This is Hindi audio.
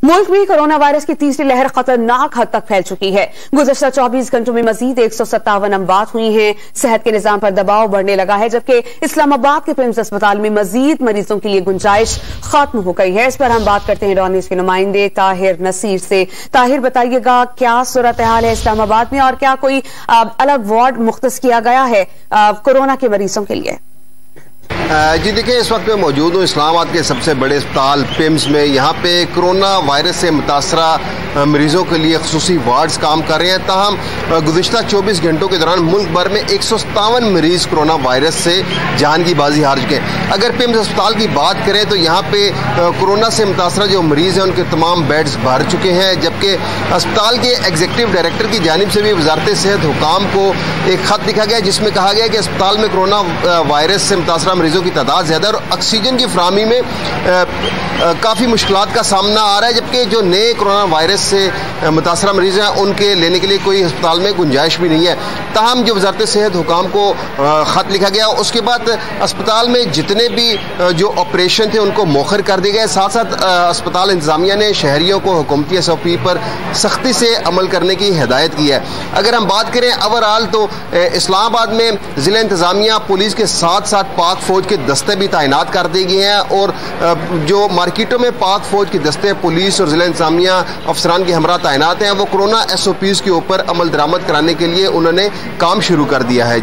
मुल्क में कोरोना वायरस की तीसरी लहर खतरनाक हद तक फैल चुकी है। गुज़श्ता 24 घंटों में मजीद 157 अमवात हुई हैं। सेहत के निजाम पर दबाव बढ़ने लगा है, जबकि इस्लामाबाद के प्रिम्स अस्पताल में मजीद मरीजों के लिए गुंजाइश खत्म हो गई है। इस पर हम बात करते हैं डॉन न्यूज़ के नुमाइंदे ताहिर नसीर से। ताहिर, बताइएगा क्या सूरत हाल है इस्लामाबाद में और क्या कोई अलग वार्ड मुख्तस किया गया है कोरोना के मरीजों के लिए? जी देखिए, इस वक्त मैं मौजूद हूँ इस्लामाबाद के सबसे बड़े अस्पताल पिम्स में। यहाँ पे कोरोना वायरस से मुतासरा मरीजों के लिए खुसूसी वार्ड्स काम कर रहे हैं। ताहम गुज़िश्ता 24 घंटों के दौरान मुल्क भर में 157 मरीज कोरोना वायरस से जान की बाजी हार चुके हैं। अगर पिम्स अस्पताल की बात करें तो यहाँ पे कोरोना से मुतासरा जो मरीज हैं उनके तमाम बेड्स भर चुके हैं, जबकि अस्पताल के एग्जीक्यूटिव डायरेक्टर की जानिब से भी वजारत सेहत हुकाम को एक खत लिखा गया, जिसमें कहा गया कि अस्पताल में कोरोना वायरस से मुतासरा मरीजों की तादाद ज्यादा और ऑक्सीजन की फराहमी में काफ़ी मुश्किलात का सामना आ रहा है, जबकि जो नए कोरोना वायरस से मुतासरा मरीज हैं उनके लेने के लिए कोई अस्पताल में गुंजाइश भी नहीं है। ताहम जो वजारत सेहत हुकाम को खत लिखा गया, उसके बाद अस्पताल में जितने भी जो ऑपरेशन थे उनको मौखर कर दिए गए। साथ साथ अस्पताल इंतजामिया ने शहरियों को हुकूमती SOP पर सख्ती से अमल करने की हिदायत की है। अगर हम बात करें ओवरऑल तो इस्लामाबाद में जिला इंतजामिया पुलिस के साथ साथ पाक फौज के दस्ते भी तैनात कर दिए गए हैं और जो मार्केटों में पाक फौज के दस्ते पुलिस और जिला इंतजामिया अफसरान के हमरा तैनात हैं, वो कोरोना SOPs के ऊपर अमल दरामद कराने के लिए उन्होंने काम शुरू कर दिया है।